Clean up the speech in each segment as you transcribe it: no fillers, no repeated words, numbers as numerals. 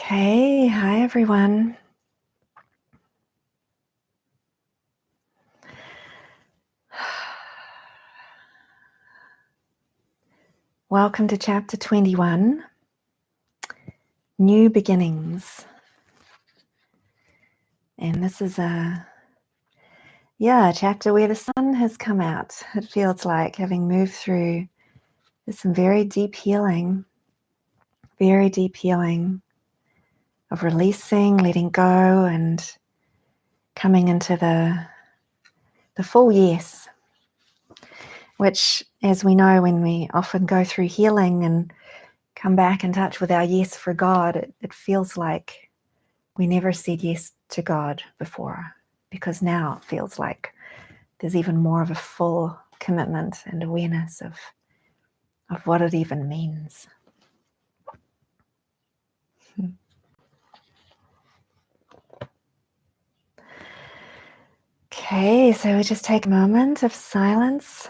Okay, hi everyone. Welcome to chapter 21, New Beginnings. And this is a chapter where the sun has come out. It feels like, having moved through some very deep healing of releasing, letting go, and coming into the full yes, which, as we know, when we often go through healing and come back in touch with our yes for God, it feels like we never said yes to God before, because now it feels like there's even more of a full commitment and awareness of what it even means. Okay, so we just take a moment of silence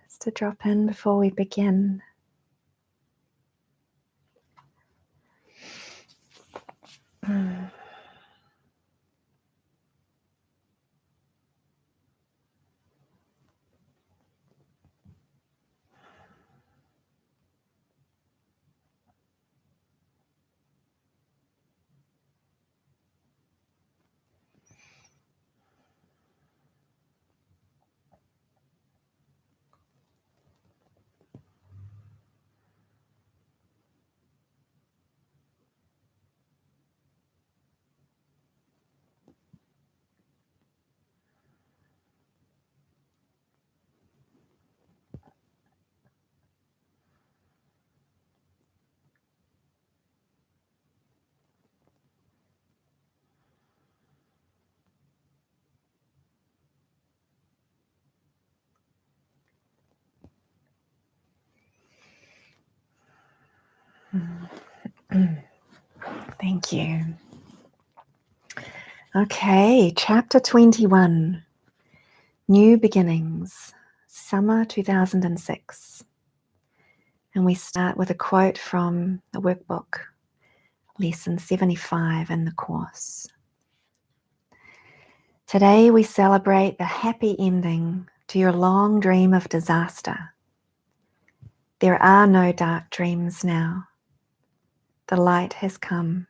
just to drop in before we begin. Thank you. Okay, chapter 21, New Beginnings, summer 2006. And we start with a quote from the workbook, lesson 75 in the course. Today we celebrate the happy ending to your long dream of disaster. There are no dark dreams now. The light has come.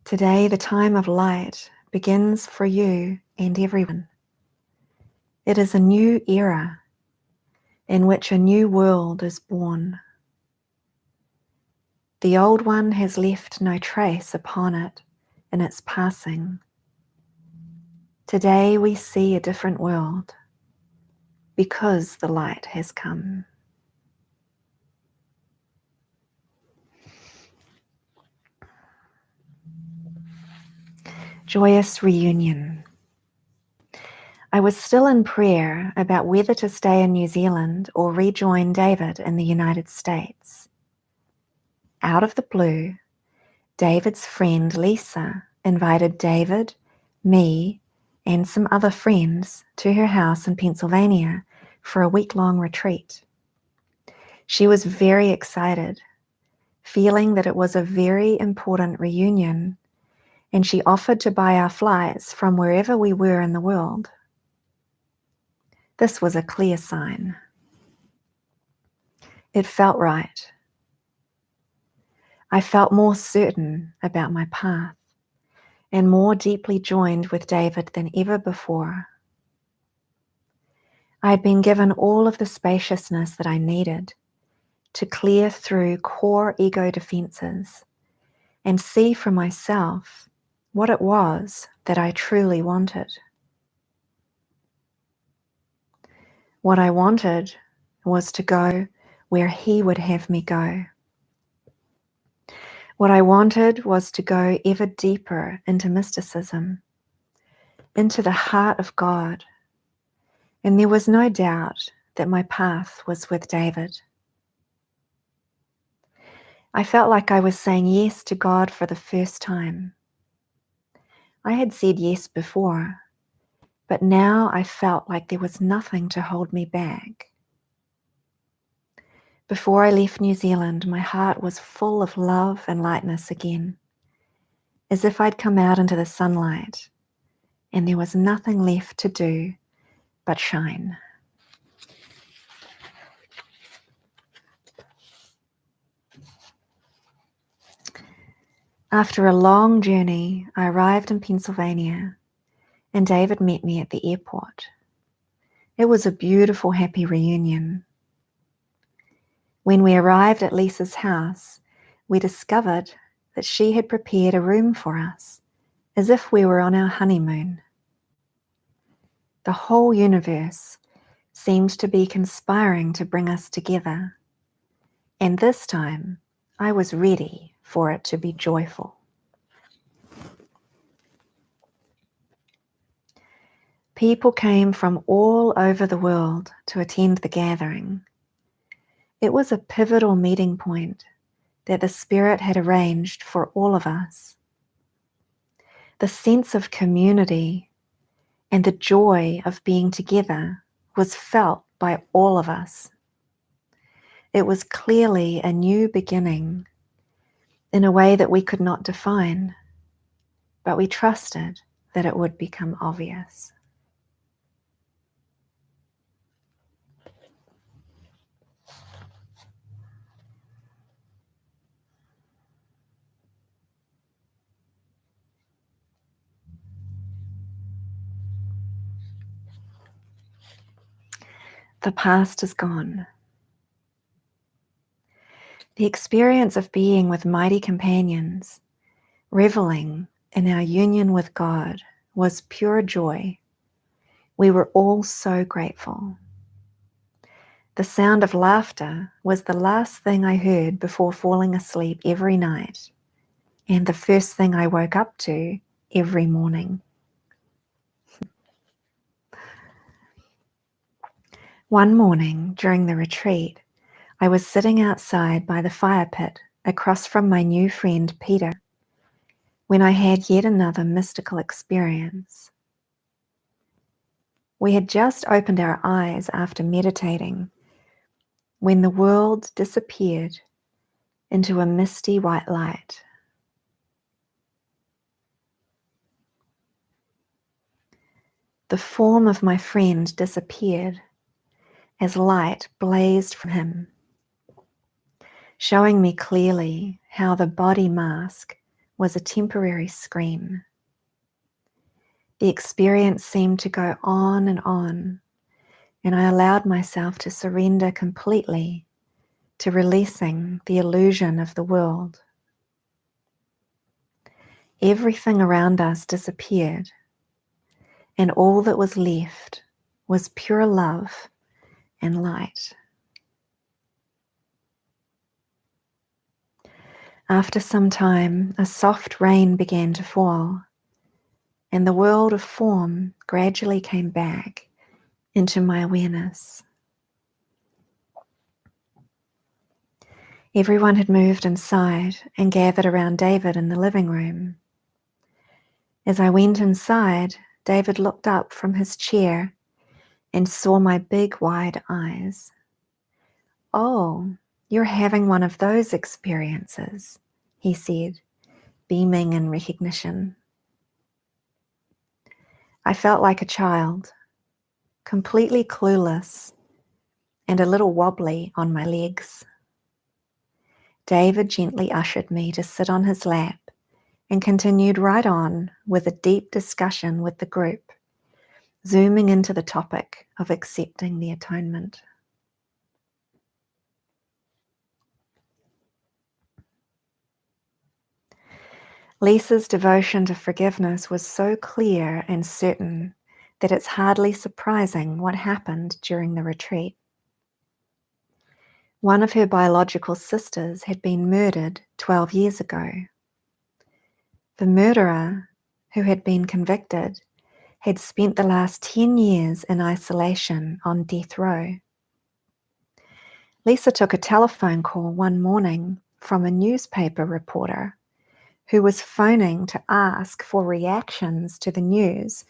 Today the time of light begins for you and everyone. It is a new era in which a new world is born. The old one has left no trace upon it in its passing. Today we see a different world because the light has come. Joyous reunion. I was still in prayer about whether to stay in New Zealand or rejoin David in the United States. Out of the blue, David's friend Lisa invited David, me, and some other friends to her house in Pennsylvania for a week-long retreat. She was very excited, feeling that it was a very important reunion, and she offered to buy our flights from wherever we were in the world. This was a clear sign. It felt right. I felt more certain about my path and more deeply joined with David than ever before. I had been given all of the spaciousness that I needed to clear through core ego defenses and see for myself what it was that I truly wanted. What I wanted was to go where he would have me go. What I wanted was to go ever deeper into mysticism, into the heart of God. And there was no doubt that my path was with David. I felt like I was saying yes to God for the first time. I had said yes before, but now I felt like there was nothing to hold me back. Before I left New Zealand, my heart was full of love and lightness again, as if I'd come out into the sunlight and there was nothing left to do but shine. After a long journey, I arrived in Pennsylvania, and David met me at the airport. It was a beautiful, happy reunion. When we arrived at Lisa's house, we discovered that she had prepared a room for us, as if we were on our honeymoon. The whole universe seemed to be conspiring to bring us together, and this time I was ready for it to be joyful. People came from all over the world to attend the gathering. It was a pivotal meeting point that the Spirit had arranged for all of us. The sense of community and the joy of being together was felt by all of us. It was clearly a new beginning in a way that we could not define, but we trusted that it would become obvious. The past is gone. The experience of being with mighty companions, reveling in our union with God, was pure joy. We were all so grateful. The sound of laughter was the last thing I heard before falling asleep every night, and the first thing I woke up to every morning. One morning during the retreat, I was sitting outside by the fire pit across from my new friend Peter when I had yet another mystical experience. We had just opened our eyes after meditating when the world disappeared into a misty white light. The form of my friend disappeared as light blazed from him, showing me clearly how the body mask was a temporary screen. The experience seemed to go on, and I allowed myself to surrender completely to releasing the illusion of the world. Everything around us disappeared, and all that was left was pure love and light. After some time, a soft rain began to fall, and the world of form gradually came back into my awareness. Everyone had moved inside and gathered around David in the living room. As I went inside, David looked up from his chair and saw my big, wide eyes. "Oh, you're having one of those experiences," he said, beaming in recognition. I felt like a child, completely clueless and a little wobbly on my legs. David gently ushered me to sit on his lap and continued right on with a deep discussion with the group, zooming into the topic of accepting the atonement. Lisa's devotion to forgiveness was so clear and certain that it's hardly surprising what happened during the retreat. One of her biological sisters had been murdered 12 years ago. The murderer, who had been convicted, had spent the last 10 years in isolation on death row. Lisa took a telephone call one morning from a newspaper reporter who was phoning to ask for reactions to the news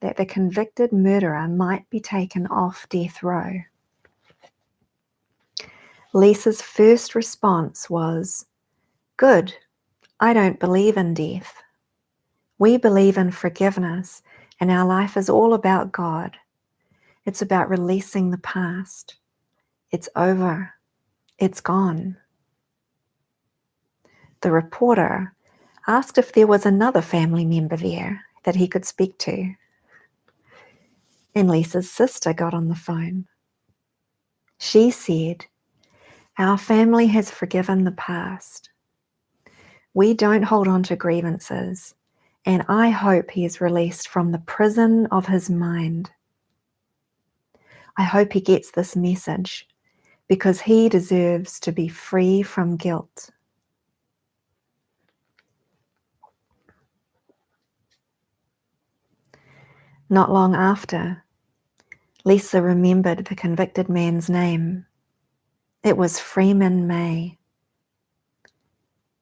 that the convicted murderer might be taken off death row. Lisa's first response was, "Good, I don't believe in death. We believe in forgiveness, and our life is all about God. It's about releasing the past. It's over. It's gone." The reporter asked if there was another family member there that he could speak to. And Lisa's sister got on the phone. She said, "Our family has forgiven the past. We don't hold on to grievances, and I hope he is released from the prison of his mind. I hope he gets this message because he deserves to be free from guilt." Not long after, Lisa remembered the convicted man's name. It was Freeman May.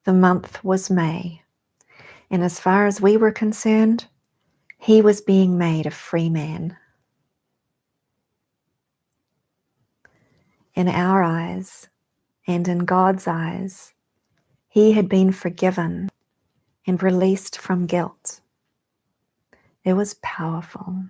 The month was May, and as far as we were concerned, he was being made a free man. In our eyes, and in God's eyes, he had been forgiven and released from guilt. It was powerful.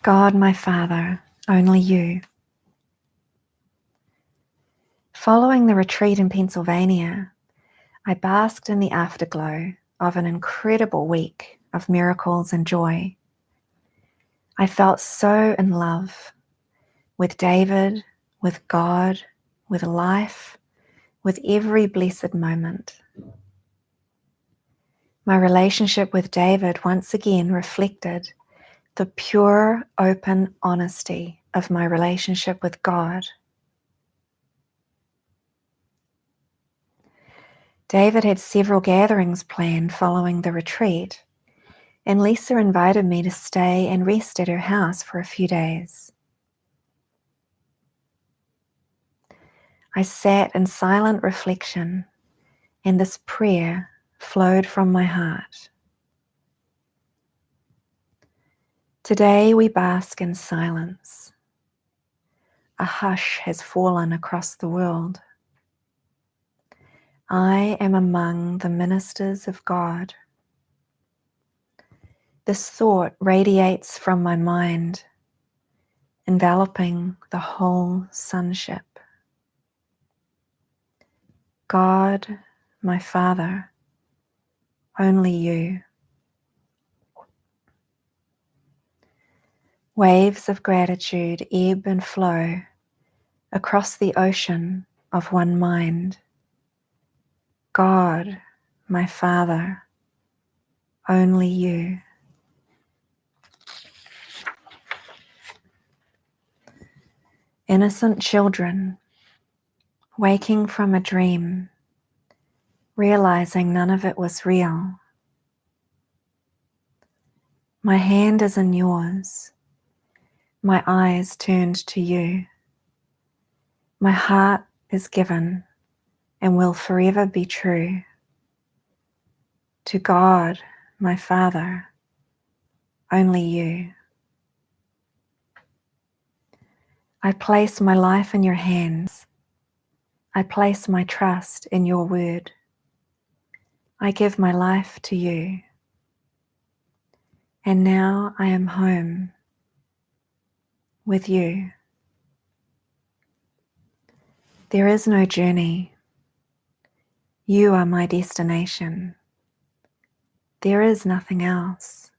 God, my Father, only you. Following the retreat in Pennsylvania, I basked in the afterglow of an incredible week of miracles and joy. I felt so in love with David, with God, with life, with every blessed moment. My relationship with David once again reflected the pure, open honesty of my relationship with God. David had several gatherings planned following the retreat, and Lisa invited me to stay and rest at her house for a few days. I sat in silent reflection, and this prayer flowed from my heart. Today we bask in silence. A hush has fallen across the world. I am among the ministers of God. This thought radiates from my mind, enveloping the whole sonship. God, my Father, only you. Waves of gratitude ebb and flow across the ocean of one mind. God, my Father, only you. Innocent children, waking from a dream, realizing none of it was real. My hand is in yours, my eyes turned to you. My heart is given and will forever be true to God, my Father, only you. I place my life in your hands. I place my trust in your word. I give my life to you. And now I am home with you. There is no journey. You are my destination. There is nothing else.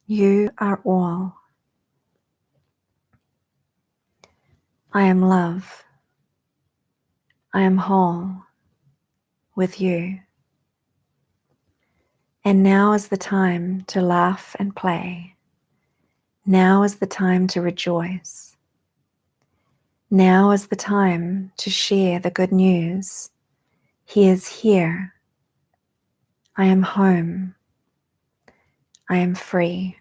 You are all. I am love. I am whole with you. And now is the time to laugh and play. Now is the time to rejoice. Now is the time to share the good news. He is here. I am home. I am free.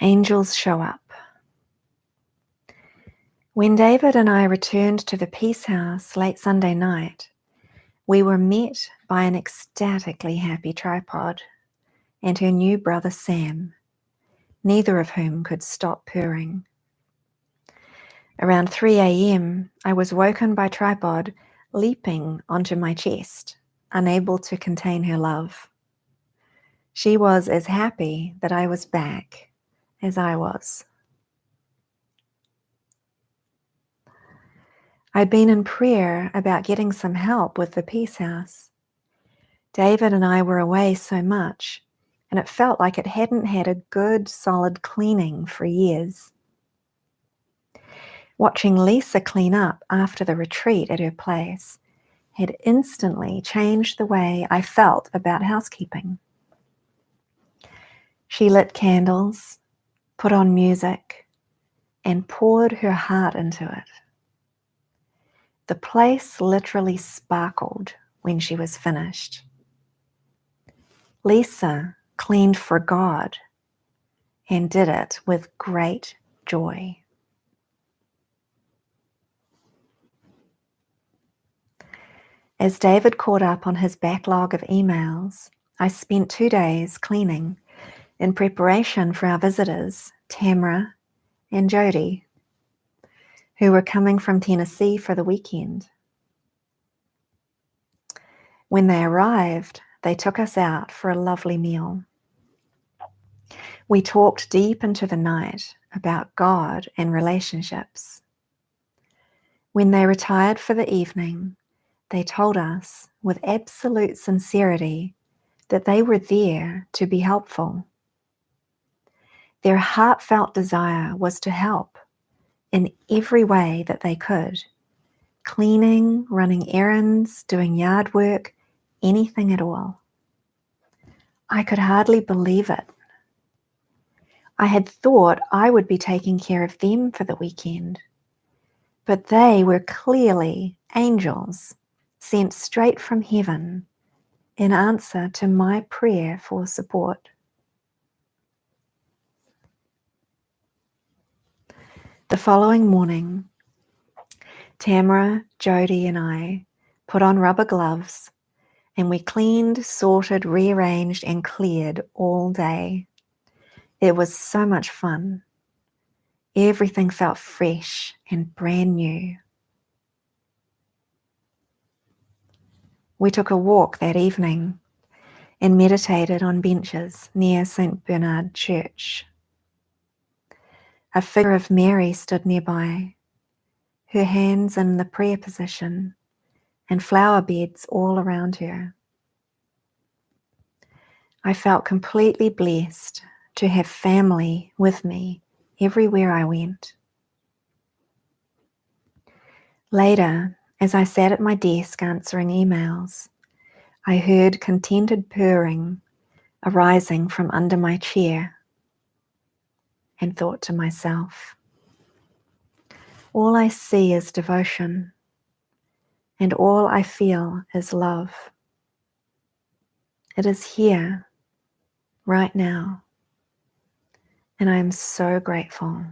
Angels show up. When David and I returned to the Peace House late Sunday night, we were met by an ecstatically happy tripod and her new brother Sam, neither of whom could stop purring. Around 3 a.m., I was woken by Tripod leaping onto my chest, unable to contain her love. She was as happy that I was back as I was. I'd been in prayer about getting some help with the Peace House. David and I were away so much, and it felt like it hadn't had a good, solid cleaning for years. Watching Lisa clean up after the retreat at her place had instantly changed the way I felt about housekeeping. She lit candles, put on music, and poured her heart into it. The place literally sparkled when she was finished. Lisa cleaned for God and did it with great joy. As David caught up on his backlog of emails, I spent 2 days cleaning in preparation for our visitors, Tamara and Jody, who were coming from Tennessee for the weekend. When they arrived, they took us out for a lovely meal. We talked deep into the night about God and relationships. When they retired for the evening, they told us with absolute sincerity that they were there to be helpful. Their heartfelt desire was to help in every way that they could. Cleaning, running errands, doing yard work, anything at all. I could hardly believe it. I had thought I would be taking care of them for the weekend, but they were clearly angels sent straight from heaven in answer to my prayer for support. The following morning, Tamara, Jody, and I put on rubber gloves, and we cleaned, sorted, rearranged, and cleared all day. It was so much fun. Everything felt fresh and brand new. We took a walk that evening and meditated on benches near St. Bernard Church. A figure of Mary stood nearby, her hands in the prayer position and flower beds all around her. I felt completely blessed to have family with me everywhere I went. Later, as I sat at my desk answering emails, I heard contented purring arising from under my chair and thought to myself, all I see is devotion, and all I feel is love. It is here, right now, and I am so grateful.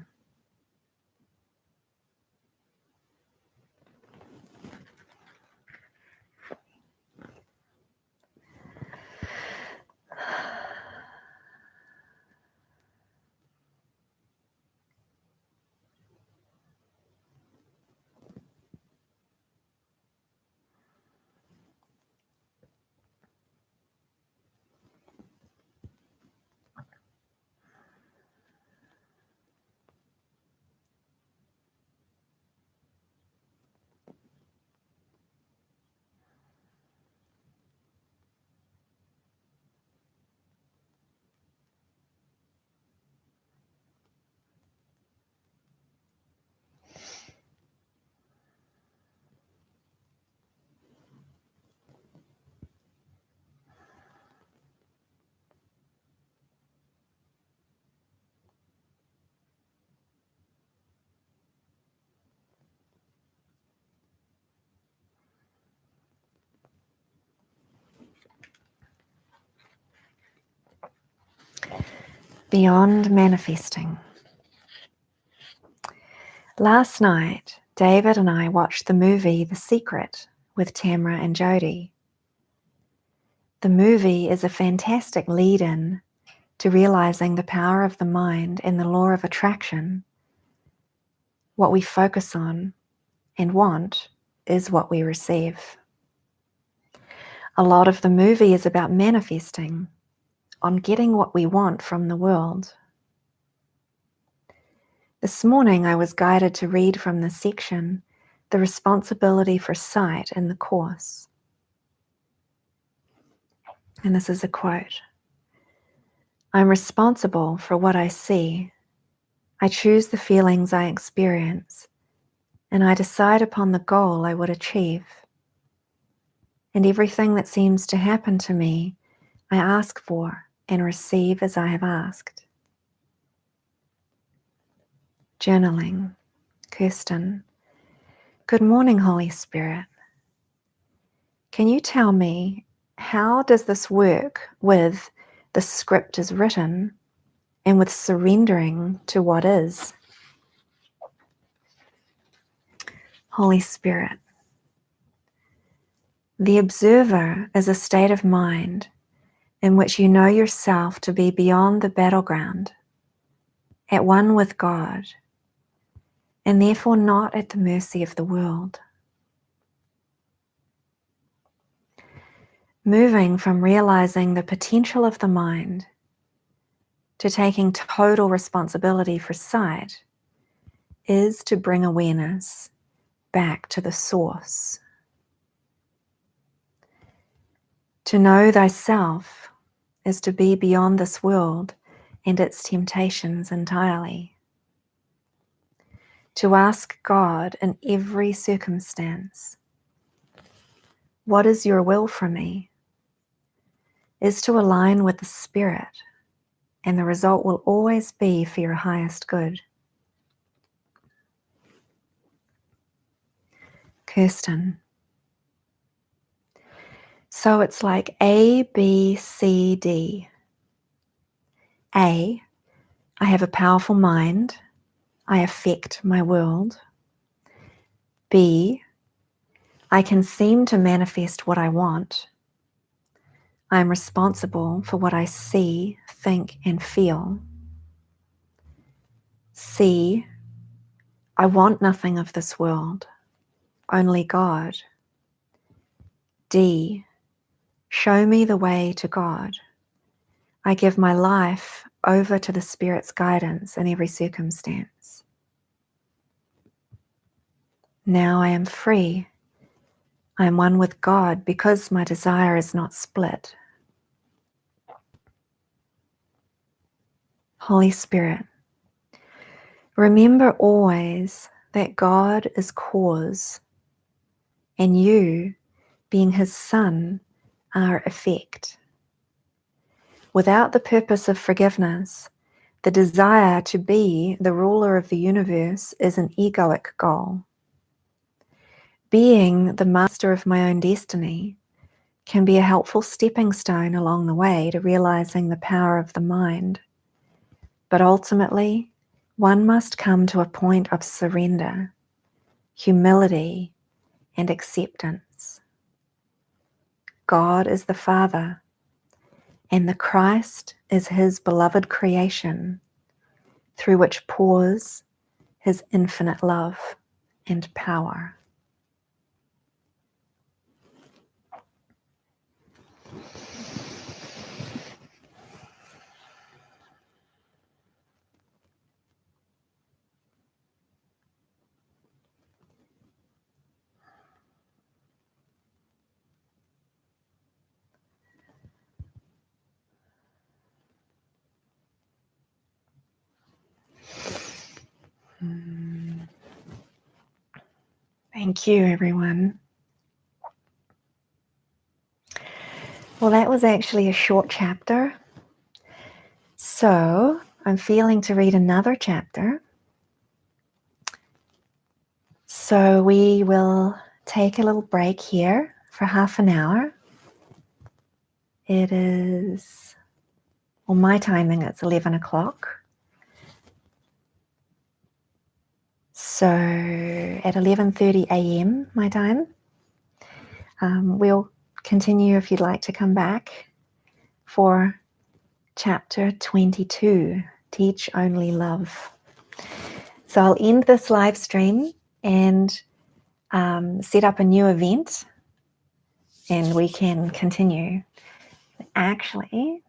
Beyond manifesting. Last night, David and I watched the movie The Secret with Tamara and Jody. The movie is a fantastic lead-in to realizing the power of the mind and the law of attraction. What we focus on and want is what we receive. A lot of the movie is about manifesting, on getting what we want from the world. This morning I was guided to read from the section, The Responsibility for Sight in the Course. And this is a quote. I'm responsible for what I see. I choose the feelings I experience, and I decide upon the goal I would achieve. And everything that seems to happen to me, I ask for and receive as I have asked. Journaling. Kirsten. Good morning, Holy Spirit. Can you tell me, how does this work with the script is written and with surrendering to what is? Holy Spirit. The observer is a state of mind in which you know yourself to be beyond the battleground, at one with God, and therefore not at the mercy of the world. Moving from realizing the potential of the mind to taking total responsibility for sight is to bring awareness back to the source. To know thyself is to be beyond this world and its temptations entirely. To ask God in every circumstance, what is your will for me, is to align with the Spirit, and the result will always be for your highest good. Kirsten. So it's like A, B, C, D. A, I have a powerful mind. I affect my world. B, I can seem to manifest what I want. I am responsible for what I see, think, and feel. C, I want nothing of this world, only God. D, show me the way to God. I give my life over to the Spirit's guidance in every circumstance. Now I am free. I am one with God because my desire is not split. Holy Spirit, remember always that God is cause and you, being his Son, are effect. Without the purpose of forgiveness, the desire to be the ruler of the universe is an egoic goal. Being the master of my own destiny can be a helpful stepping stone along the way to realizing the power of the mind. But ultimately, one must come to a point of surrender, humility, and acceptance. God is the Father, and the Christ is his beloved creation, through which pours his infinite love and power. Thank you, everyone. Well, that was actually a short chapter. So I'm feeling to read another chapter. So we will take a little break here for half an hour. It is, well, my timing, it's 11 o'clock. So at 11:30 a.m. my time, we'll continue if you'd like to come back for chapter 22, Teach Only Love. So I'll end this live stream and set up a new event and we can continue. Actually,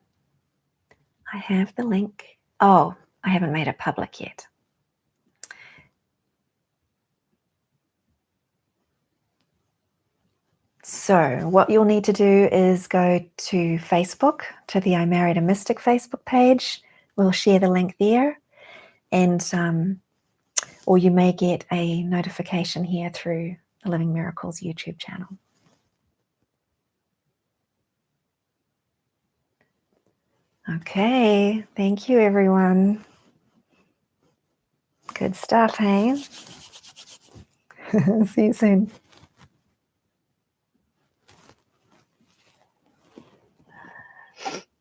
I have the link. Oh, I haven't made it public yet. So what you'll need to do is go to Facebook, to the I Married a Mystic Facebook page. We'll share the link there. And or you may get a notification here through the Living Miracles YouTube channel. Okay, thank you, everyone. Good stuff, hey? See you soon.